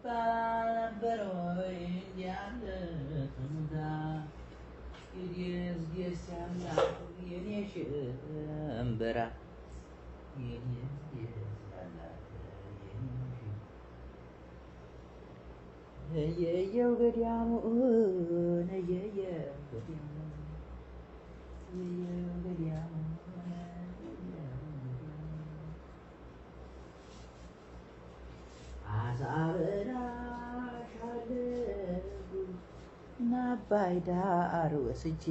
ባበሮይ ያለ ተሙዳ የዲስ ያላ የኔሽ እምበራ የዲስ ያላ የየው ገዳሙ የየው ገዳሙ አዛበላሻለሁ ናባይዳር ወስጄ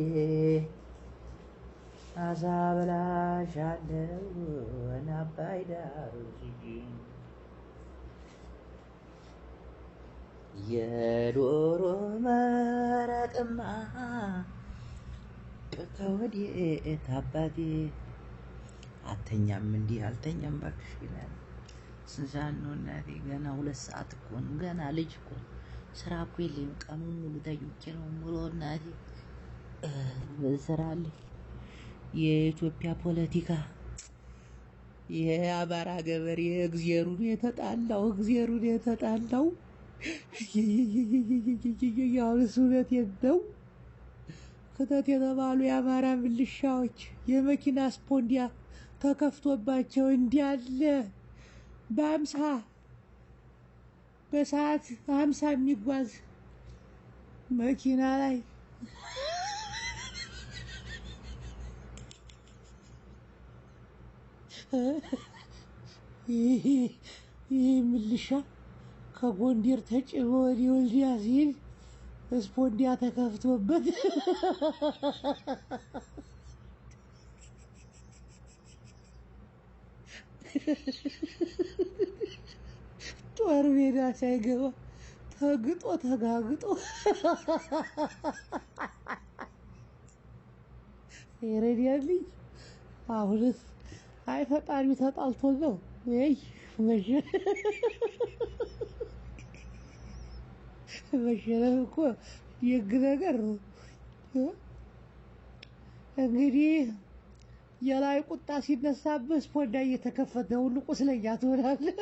አዛበላሻለሁ ናባይዳር ወስጄ የዶሮ መረቅማ ከወዴት አባቴ አተኛም እንዲህ አልተኛም እባክሽ ይላል። ስንት ሰዓት ነው እናቴ? ገና 2 ሰዓት እኮ ነው። ገና ልጅ እኮ ስራ እኮ የለኝም። ቀኑን ሙሉ ተኝቼ ነው የምውለው እናቴ። ስራ አለ። የኢትዮጵያ ፖለቲካ የአማራ ገበሬ እግዚአብሔሩን የተጣላው ያው እውነት የለው ክተት የተባሉ የአማራ ምልሻዎች የመኪና ስፖንዲያ ተከፍቶባቸው እንዲያለ በሰዓት 50 የሚጓዝ መኪና ላይ ይህ ምልሻ ከጎንደር ተጭኖ ወደ ወልዲያ ሲል ስፖንዲያ ተከፍቶበት ጦር ሜዳ ሳይገባ ተጋግጦ ይረዳልኝ። አሁንስ አይ ፈጣሪ ተጣልቶ ነው ወይ መሸነፍ እኮ የግ ነገር ነው። እንግዲህ የላይ ቁጣ ሲነሳብህ ስፖንዳ እየተከፈተ ሁሉ ቁስለኛ ትሆናለህ።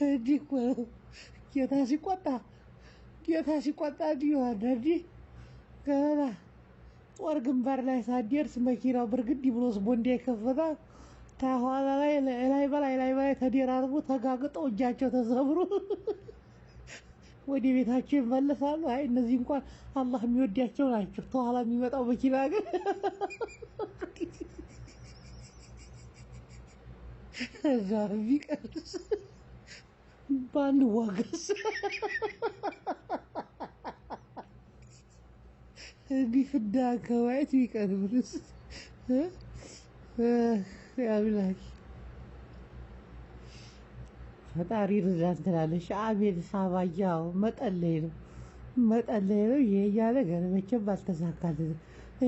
እንዲህ እኮ ነው ጌታ ሲቆጣ እንዲህ ገና ጦር ግንባር ላይ ሳትደርስ መኪናው ብርግድ ብሎ ስፖንዳ ይከፈታል። ከኋላ ላይ በላይ ተደራርቦ ተጋግጠው እጃቸው ተሰብሮ ወደ ቤታቸው ይመለሳሉ። አይ እነዚህ እንኳን አላህ የሚወዳቸው ናቸው። ተኋላ የሚመጣው መኪና ግን ዛሬ ቀርስ ባንዋጋስ ቢፍዳ ከዋይት ቢቀርብስ ያብላክ ፈጣሪ ርዳን ትላለች። አቤል ሳባያው መጠለይ ነው ይሄ ነገር መቼም አልተሳካልንም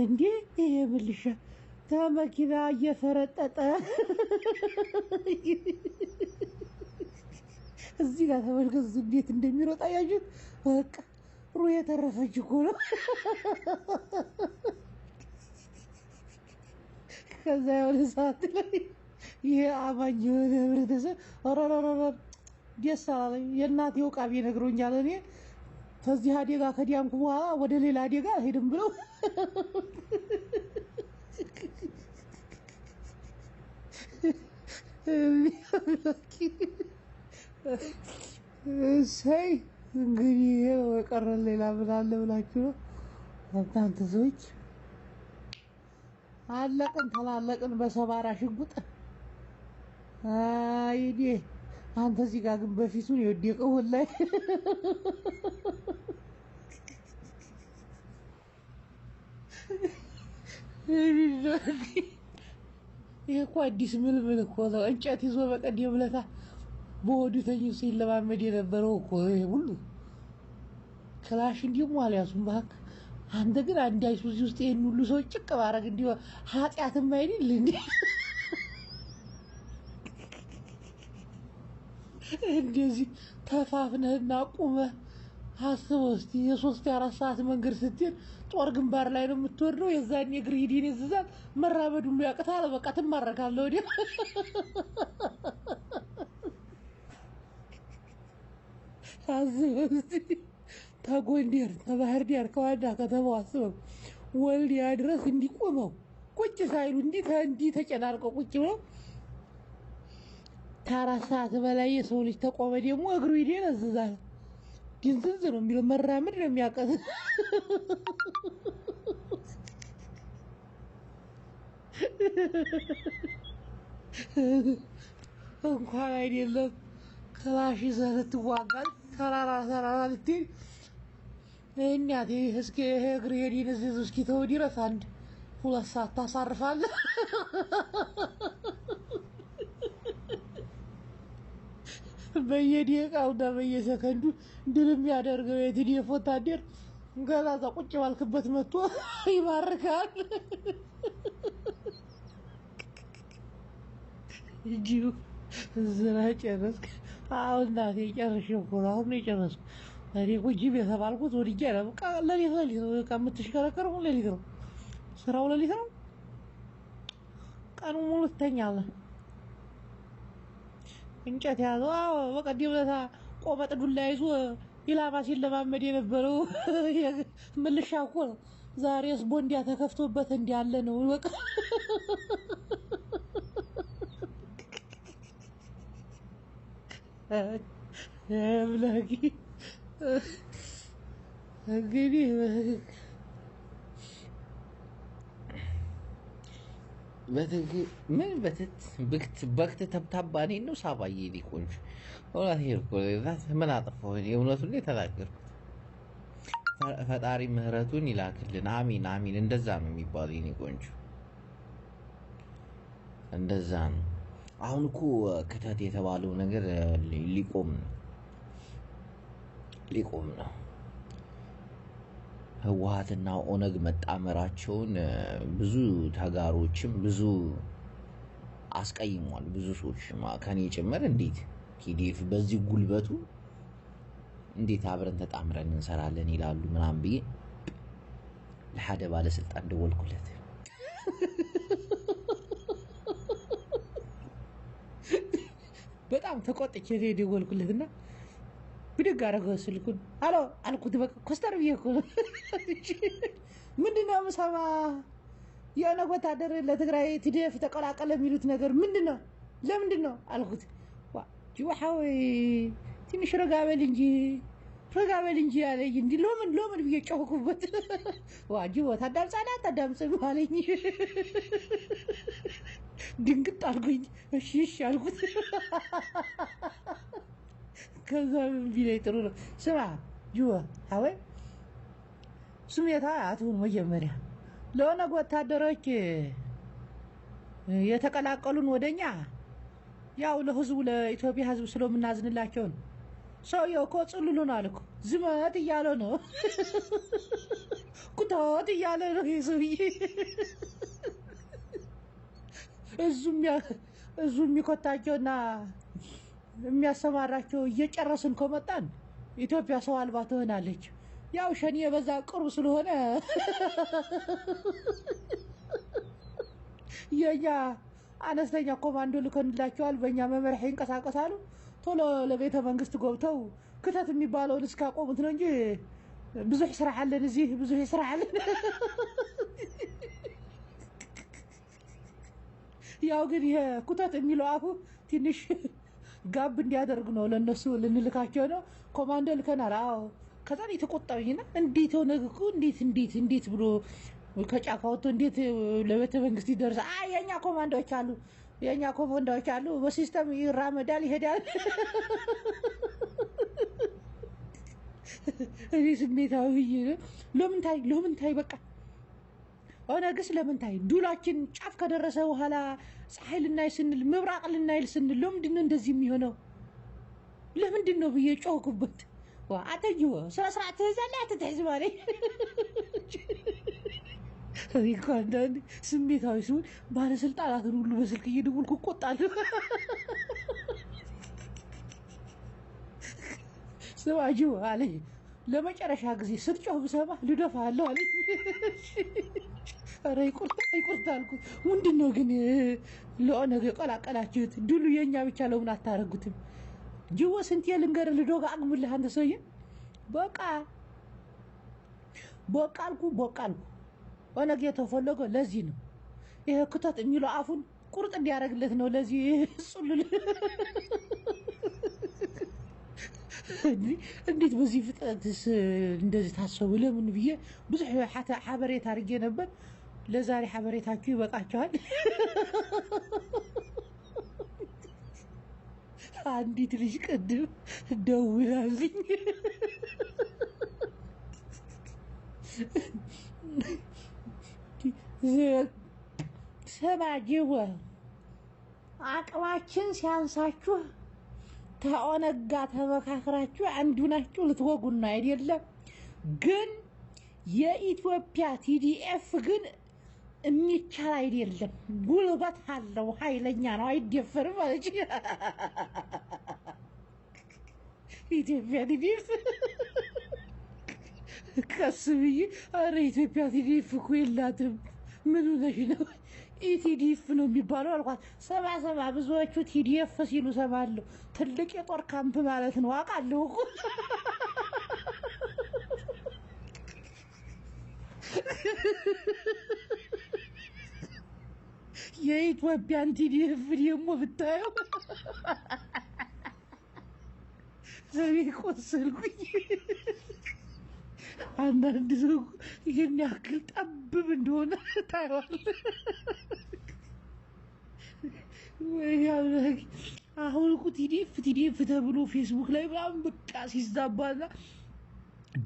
እንዴ። ይሄ ምልሻ ከመኪና እየፈረጠጠ እዚህ ጋር ተመልከቱ እንዴት እንደሚሮጥ አያችሁት? በቃ ሩህ የተረፈች እኮ ነው። ከዛ የሆነ ሰዓት ላይ ይሄ አማኝ የሆነ ህብረተሰብ ደስ አላለኝ። የእናቴ ውቃቢ ነግሮኛል። እኔ ከዚህ አደጋ ከዲያንኩ በኋላ ወደ ሌላ አደጋ አልሄድም ብለው እሰይ እንግዲህ የቀረን ሌላ ምን አለ ብላችሁ ነው እናንተ ሰዎች? ተላለቅን በሰባራ ሽጉጥ። አይዲ አንተ እዚህ ጋር ግን በፊቱን የወደቀው ላይ ይሄ እኮ አዲስ ምልምል እኮ ነው። እንጨት ይዞ በቀደም ዕለት በሆዱ ተኝቶ ሲለማመድ የነበረው እኮ ይሄ ሁሉ ክላሽ እንዲሁ አልያዙም። እባክህ አንተ ግን አንድ አይሱዚ ውስጥ ይሄን ሁሉ ሰው ጭቅ ባረግ እንዲሁ ኃጢአትም አይደል እንዴ? እንደዚህ ተፋፍነህና ቁመህ አስበው እስቲ የሶስት የአራት ሰዓት መንገድ ስትሄድ ጦር ግንባር ላይ ነው የምትወርደው የዛን የእግር ሂዲን ይዝዛል መራመድ ሁሉ ያቅታል በቃ ትማረካለህ ወዲያ አስበው እስቲ ታጎንደር ተባህር ዳር ከዋዳ ከተማው አስበው ወልዲያ ድረስ እንዲቆመው ቁጭ ሳይሉ እንዲህ ተጨናንቀው ቁጭ ብለው ከአራት ሰዓት በላይ የሰው ልጅ ተቆመ ደግሞ እግሩ ይደነዝዛል ድንዝዝ ነው የሚለው መራመድ ነው የሚያቀት እንኳን አይደለም ክላሽ ይዘህ ልትዋጋል ተራራ ልትሄድ እናቴ እስኪ እግር ይደነዝዝ እስኪ ተው ድረስ አንድ 2 ሰዓት ታሳርፋለህ በየደቂቃውና በየሰከንዱ ድል የሚያደርገው የቲዲኤፍ ወታደር ገና ቁጭ ባልክበት መጥቶ ይማርካል እጂው ዝና ጨረስክ አሁን እናቴ ጨርሼው እኮ ነው አሁን የጨረስኩ እኔ እኮ ጅብ የተባልኩት ወዲጄ ነው በቃ ለሊት ነው በቃ የምትሽከረከረው ለሊት ነው ስራው ለሊት ነው ቀኑን ሙሉ ትተኛለህ እንጨት ያዘው በቀደም ለታ ቆመጥ ዱላ ይዞ ኢላማ ሲለማመድ የነበረው ምልሻ እኮ ነው ዛሬስ ቦንዲያ ተከፍቶበት እንዲያለ ነው በቃ አምላኪ እንግዲህ ምን በክት ተብታባኔ ነው ሳባዬ ሊቆንጆ ወላሂ እኮ ምን አጠፋው የእውነቱን የተናገርኩት ፈጣሪ ምህረቱን ይላክልን አሚን አሚን እንደዛ ነው የሚባለው የኔ ቆንጆ እንደዛ ነው አሁን እኮ ክተት የተባለው ነገር ሊቆም ነው ህወሓትና ኦነግ መጣመራቸውን ብዙ ተጋሮችም ብዙ አስቀይሟል ብዙ ሰዎች ማከኔ ጭምር እንዴት ቲዲኤፍ በዚህ ጉልበቱ እንዴት አብረን ተጣምረን እንሰራለን ይላሉ ምናምን ብዬ ለሐደ ባለስልጣን ደወልኩለት በጣም ተቆጥቼ ደወልኩለትና ብድግ አደረገው ስልኩን አሎ አልኩት በቃ ኮስተር ብዬ እኮ ምንድነው መሰማ የኦነግ ወታደር ለትግራይ ቲዲኤፍ ተቀላቀለ የሚሉት ነገር ምንድነው ለምንድነው አልኩት ጅዋሐው ትንሽ ረጋ በል እንጂ ያለኝ እንዲ ለምን ብዬ ጮህኩበት ዋጂው ታዳምጽ ባለኝ ድንግጥ አልኩኝ እሺ አልኩት ከዛ ቢላይ ጥሩ ነው ስማ ጁዋ አወይ ስሜታ አቱን መጀመሪያ ለኦነግ ወታደሮች የተቀላቀሉን ወደኛ ያው ለህዝቡ ለኢትዮጵያ ህዝብ ስለምናዝንላቸው ነው ሰውየው እኮ ጽልሉን አልኩ ዝመት እያለ ነው ኩታት እያለ ነው ይሱይ እዙም ይኮታቸውና የሚያሰማራቸው እየጨረስን ከመጣን ኢትዮጵያ ሰው አልባ ትሆናለች ያው ሸኔ በዛ ቅርብ ስለሆነ የኛ አነስተኛ ኮማንዶ ልከንላቸዋል በእኛ መመሪያ ይንቀሳቀሳሉ ቶሎ ለቤተ መንግስት ገብተው ክተት የሚባለውን እስካቆሙት ነው እንጂ ብዙ ስራ አለን እዚህ ብዙ ስራ አለን ያው ግን የኩተት የሚለው አፉ ትንሽ ጋብ እንዲያደርግ ነው ለነሱ ልንልካቸው ነው ኮማንዶ ልከናል አዎ ከዛ የተቆጣውኝና እንዴት ሆነ እኮ እንዴት ብሎ ከጫካ ወጥቶ እንዴት ለቤተ መንግስት ይደርስ የኛ ኮማንዶዎች አሉ በሲስተም ይራመዳል ይሄዳል እኔ ስሜታዊ ለምን ታይ በቃ ኦነግስ ለምን ታይ ዱላችን ጫፍ ከደረሰ በኋላ ፀሐይ ልናይ ስንል መብራቅ ልናይ ስንል ለምንድነው እንደዚህ የሚሆነው ለምንድነው ብዬ ጮህኩበት አተጂው ስራስራት ዘላት ተዝባለ ሪኮርድ ስሜታዊ ሲሆን ባለስልጣናትን ሁሉ በስልክ እየደወልኩ ቆጣለሁ ሰዋጂው አለ ለመጨረሻ ጊዜ ስትጮህ ብሰማ ልደፋለሁ አለኝ። ኧረ ይቁርታ አልኩት። ምንድነው ግን ለኦነግ የቀላቀላችሁት? ድሉ የኛ ብቻ ለምን አታረጉትም? ጅቦ ስንት ልንገር ልዶጋ አቅምልህ አንተ ሰውዬ። በቃ አልኩ። ኦነግ የተፈለገው ለዚህ ነው። ይሄ ክተት የሚለው አፉን ቁርጥ እንዲያደርግለት ነው። ለዚህ ጹልል እንዴት በዚህ ፍጥነትስ እንደዚህ ታሰቡ? ለምን ብዬ ብዙ ሐበሬታ አድርጌ ነበር። ለዛሬ ሐበሬታችሁ ይበቃችኋል። አንዲት ልጅ ቅድም ደውላልኝ ስማ ጅቦ፣ አቅማችን ሲያንሳችሁ ከኦነግ ጋር ተመካክራችሁ አንዱ ናችሁ ልትወጉን ነው አይደለም? ግን የኢትዮጵያ ቲዲኤፍ ግን የሚቻል አይደለም። ጉልበት አለው፣ ኃይለኛ ነው፣ አይደፈርም አለች። ኢትዮጵያ ቲዲኤፍ ቀስ ብዬ ኧረ ኢትዮጵያ ቲዲኤፍ እኮ የላትም። ምን ሆነሽ ነው? ኢቲዲኤፍ ነው የሚባለው አልኳት። ሰማ ብዙዎቹ ቲዲኤፍ ሲሉ ሰማለሁ። ትልቅ የጦር ካምፕ ማለት ነው አውቃለሁ እኮ። የኢትዮጵያን ቲዲኤፍ ደግሞ ብታየው ዘቤ ቆሰልኩኝ። አንዳንድ ሰው ይህን ያክል ጠብብ እንደሆነ ታየዋለህ። አሁን እኮ ቲዲኤፍ ተብሎ ፌስቡክ ላይ ምናምን በቃ ሲዛባና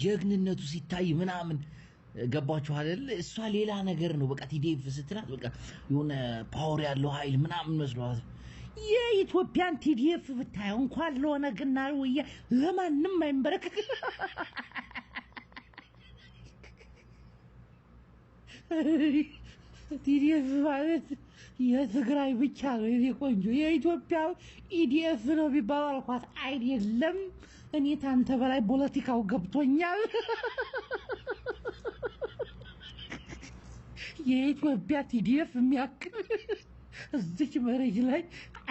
ጀግንነቱ ሲታይ ምናምን ገባችሁ አይደል? እሷ ሌላ ነገር ነው። በቃ ቲዲኤፍ ስትላት በቃ የሆነ ፓወር ያለው ኃይል ምናምን መስሏት። የኢትዮጵያን ቲዲኤፍ ብታየው እንኳን ለኦነግና ወያኔ ለማንም አይንበረከክ። ቲዲኤፍ ማለት የትግራይ ብቻ ነው የኔ ቆንጆ። የኢትዮጵያ ኢዲኤፍ ነው የሚባለው አልኳት። አይደለም እኔ ታንተ በላይ ፖለቲካው ገብቶኛል። የኢትዮጵያ ቲዲኤፍ የሚያክል እዚች መሬት ላይ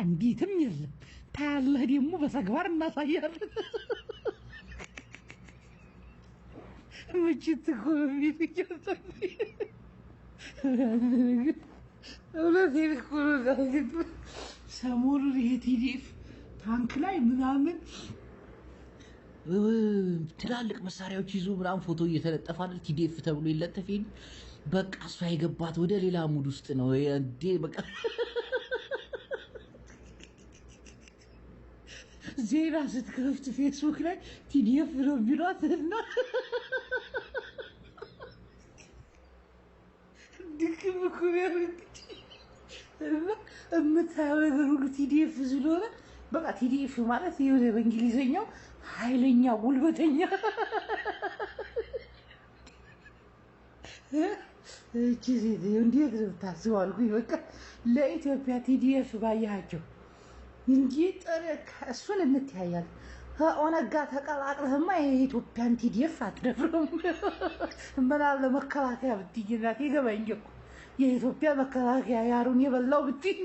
አንዲትም የለም። ታያለህ ደግሞ በተግባር እናሳያለን። ምችት እኮ ነው የሚገርመኝ። እውነቴን እኮ ነው። ሰሞኑን ይሄ ቲዲኤፍ ታንክ ላይ ምናምን ትላልቅ መሳሪያዎች ይዞ ምናምን ፎቶ እየተለጠፈ አይደል ቲዲኤፍ ተብሎ ይለጠፍ። በቃ እሷ የገባት ወደ ሌላ ሙድ ውስጥ ነው እንዴ። በቃ ዜና ስትከፍት ፌስቡክ ላይ ቲዲኤፍ ነው የሚሏት እና ድክም እኮ እና የምታየው ነገር ሁሉ ቲዲኤፍ ስለሆነ በቃ ቲዲኤፍ ማለት የሆነ በእንግሊዝኛው ኃይለኛ ጉልበተኛ። እቺ ሴትዮ እንዴት ነው የምታስበው አልኩኝ። በቃ ለኢትዮጵያ ቲዲኤፍ ባያቸው እንጂ እሱን እንተያያለን። ከኦነግ ጋር ተቀላቅለህማ የኢትዮጵያን ቲዲኤፍ አትደፍርም። ምናለ መከላከያ ብትይ እናቴ ገባኝ እኮ የኢትዮጵያ መከላከያ ያሩን የበላው ብትይ።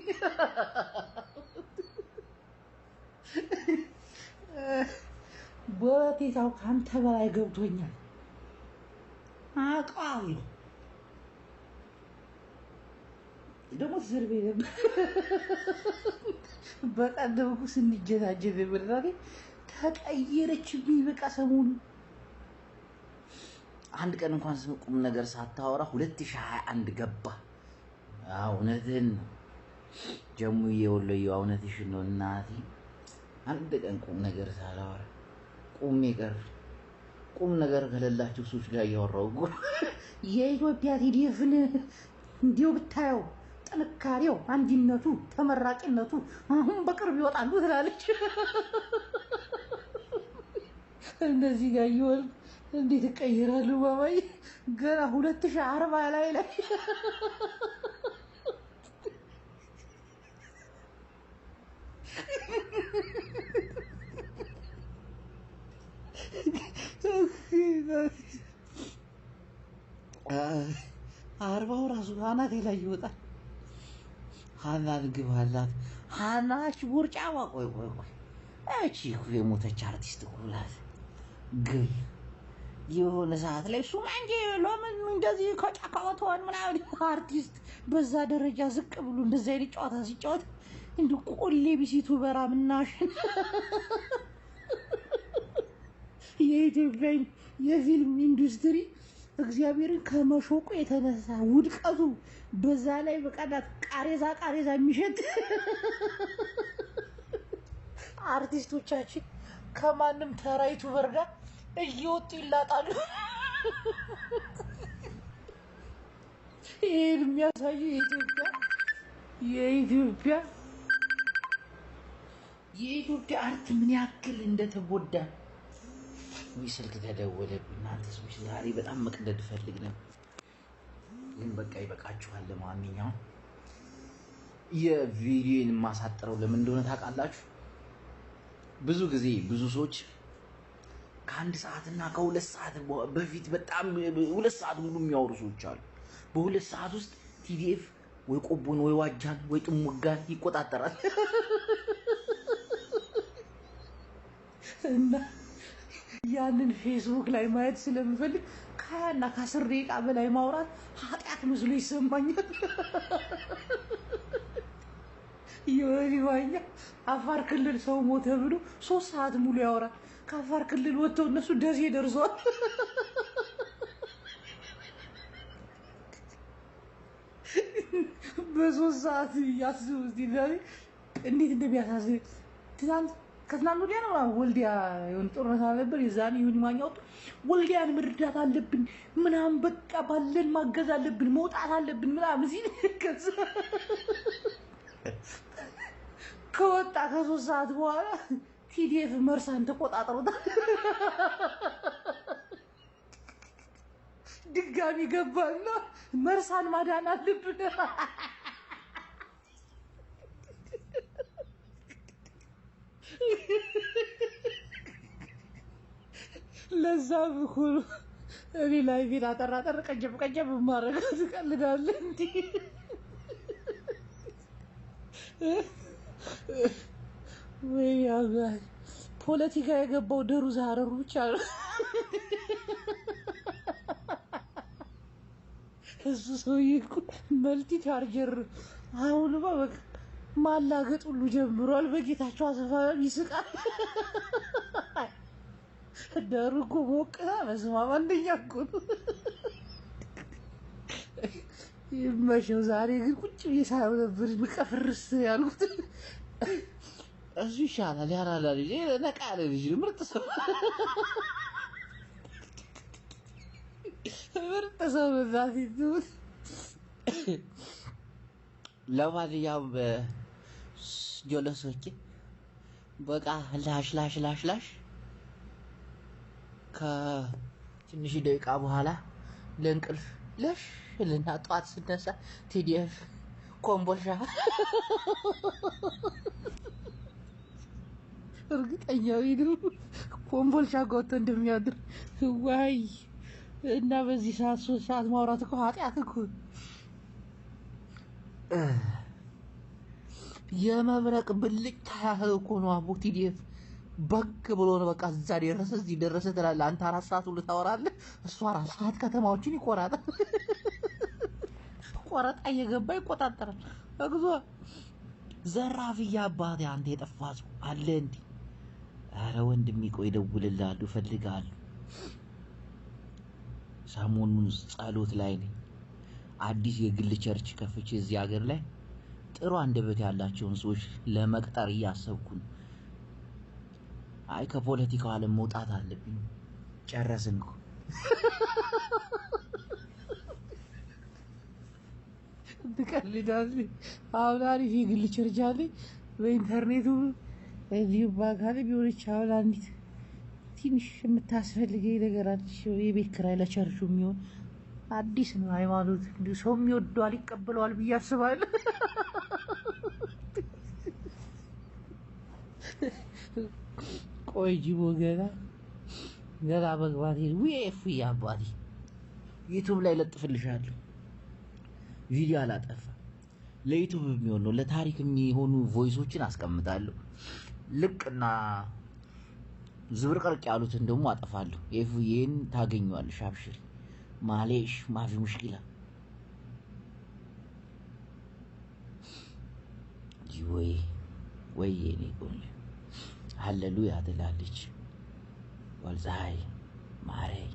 ፖለቲካው ካንተ በላይ ገብቶኛል አውቃለሁ። ደግሞ ዝርቤ ነበር በቀደም እኮ ስንጀናጀን ነበር። ዛሬ ተቀየረችብኝ። በቃ ሰሞኑን አንድ ቀን እንኳን ቁም ነገር ሳታወራ 2021 ገባ። እውነትህን ነው ጀሙዬ ወሎዬ፣ እውነትሽን ነው እናቴ። አንድ ቀን ቁም ነገር ሳላወራ ቁም ነገር ከሌላቸው ሰዎች ጋር እያወራሁ እኮ የኢትዮጵያ ቲዲኤፍን እንዲሁ ብታየው ጥንካሬው፣ አንድነቱ፣ ተመራቂነቱ አሁን በቅርብ ይወጣሉ ትላለች። እንደዚህ ጋር ይወል እንዴት ይቀየራሉ ባባይ ገና 2040 ላይ አርባው ራሱ አናቴ ላይ ይወጣል። ሀናን ግባላት ሀናች ቦርጫዋ ቆይ እቺ እኮ የሞተች አርቲስት እኮ ናት። ግን የሆነ ሰዓት ላይ እሱም እንጂ ለምን እንደዚህ ከጫካ ወጥቷል ምናምን አርቲስት በዛ ደረጃ ዝቅ ብሎ እንደዛ አይነት ጨዋታ ሲጫወት እንዴ ቆሌ ቢሲቱ በራምናሽ የኢትዮጵያ የፊልም ኢንዱስትሪ እግዚአብሔርን ከመሾቁ የተነሳ ውድቀቱ በዛ ላይ በቃላት ቃሬዛ የሚሸት አርቲስቶቻችን ከማንም ተራይቱ በርጋ እየወጡ ይላጣሉ። ይሄን የሚያሳየው የኢትዮጵያ አርት ምን ያክል እንደተጎዳ ስልክ ተደወለብኝ። እናንተ ሰዎች ዛሬ በጣም መቅደድ ፈልግ ነው፣ ግን በቃ ይበቃችኋል። ለማንኛውም የቪዲዮን ማሳጠረው ለምን እንደሆነ ታውቃላችሁ? ብዙ ጊዜ ብዙ ሰዎች ከአንድ ሰዓትና ከሁለት ሰዓት በፊት በጣም 2 ሰዓት ሙሉ የሚያወሩ ሰዎች አሉ። በ2 ሰዓት ውስጥ ቲዲኤፍ ወይ ቆቦን ወይ ዋጃን ወይ ጥሙጋን ይቆጣጠራል እና ያንን ፌስቡክ ላይ ማየት ስለምፈልግ ከ20 እና ከ10 ደቂቃ በላይ ማውራት ኃጢአት መስሎ ይሰማኛል። የወዲዋኛ አፋር ክልል ሰው ሞተ ብሎ 3 ሰዓት ሙሉ ያወራል። ከአፋር ክልል ወጥተው እነሱ ደሴ ደርሰዋል። በ3 ሰዓት ያስቡት ይላል። እንዴት እንደሚያሳዝን ከትናንት ወዲያ ነው ወልዲያ የሆነ ጦርነት አለበት። የዛኔ ይሁን ማኛው ወልዲያን መርዳት አለብን ምናምን በቃ ባለን ማገዝ አለብን መውጣት አለብን ምናምን ሲል ከወጣ ከ3 ሰዓት በኋላ ቲዲኤፍ መርሳን ተቆጣጥሮታል። ድጋሚ ገባና መርሳን ማዳን አለብን። ለዛም እኮ እኔ ላይ ቪዲዮ አጠራጠር ቀጀብ ማረግ ትቀልዳለህ እንዴ? ወይ ያጋይ ፖለቲካ የገባው ደሩ ዛረሩ ብቻ ነው። እሱ ሰውዬ እኮ መልቲ ቻርጀር አሁንማ በቃ ማላገጥ ሁሉ ጀምሯል። በጌታቸው አሰፋ ይስቃል። ደሩ እኮ ሞቅታ በስመ አብ አንደኛ እኮ ነው። ይመሸው። ዛሬ ግን ቁጭ ብዬ ሳየው ነበር ምቀፍርስ ያልኩት። እሱ ይሻላል። ያራዳ ልጅ ነቃ ያለ ልጅ ምርጥ ሰው ዛት ይሁን። ለማንኛውም ጆለሶቼ በቃ ላሽ ከትንሽ ደቂቃ በኋላ ለእንቅልፍ ልና ጠዋት ስነሳ ቲዲኤፍ ኮምቦልሻ እርግጠኛ ነው ኮምቦልሻ ጎቶ እንደሚያድር ዋይ። እና በዚህ ሰዓት 3 ሰዓት ማውራት እኮ ኃጢአት እኮ። የመብረቅ ብልጭታ ያህል እኮ ነው አቦ ቲዲኤፍ በግ ብሎ ነው በቃ እዛ ደረሰ እዚህ ደረሰ ትላለህ። አንተ 4 ሰዓት ሁሉ ታወራለህ፣ እሱ 4 ሰዓት ከተማዎችን ይቆራጣል። ቆረጣ እየገባ ይቆጣጠራል። እግዞ ዘራፍያ አባቴ አንተ የጠፋ ሰው አለ እንዴ? ኧረ ወንድሜ ቆይ እደውልልሃለሁ እፈልግሃለሁ። ሰሞኑን ጸሎት ላይ ነኝ። አዲስ የግል ቸርች ከፍቼ እዚህ ሀገር ላይ ጥሩ አንደበት ያላቸውን ሰዎች ለመቅጠር እያሰብኩ ነው። አይ ከፖለቲካው ዓለም መውጣት አለብኝ። ጨረስን እኮ ትቀልዳለህ። አሁን አሪፍ የግል ቸርች አለኝ በኢንተርኔቱ እዚሁ ባካለ ቢሆን ይቻላል። አንዲት ትንሽ የምታስፈልገኝ ነገር አለች። የቤት ኪራይ ለቸርቹ የሚሆን አዲስ ነው ሃይማኖት እንዲሁ ሰው የሚወደዋል ይቀበለዋል ብዬ አስባለሁ። ቆይ ጅቦ ገና ገና መግባት ዊኤፍ ያባዲ ዩቲዩብ ላይ ለጥፍልሻለሁ ቪዲዮ አላጠፋ ለዩቲዩብ የሚሆን ነው ለታሪክ የሚሆኑ ቮይሶችን አስቀምጣለሁ ልቅና ዝብርቅርቅ ያሉትን ደግሞ አጠፋለሁ ኤፍዬን ታገኙዋለሽ አብሽሪ ማሌሽ ማፊ ሙሽኪላ ወይ የኔ ቆንጆ ሃሌሉያ ትላለች ወልፀሐይ ማረኝ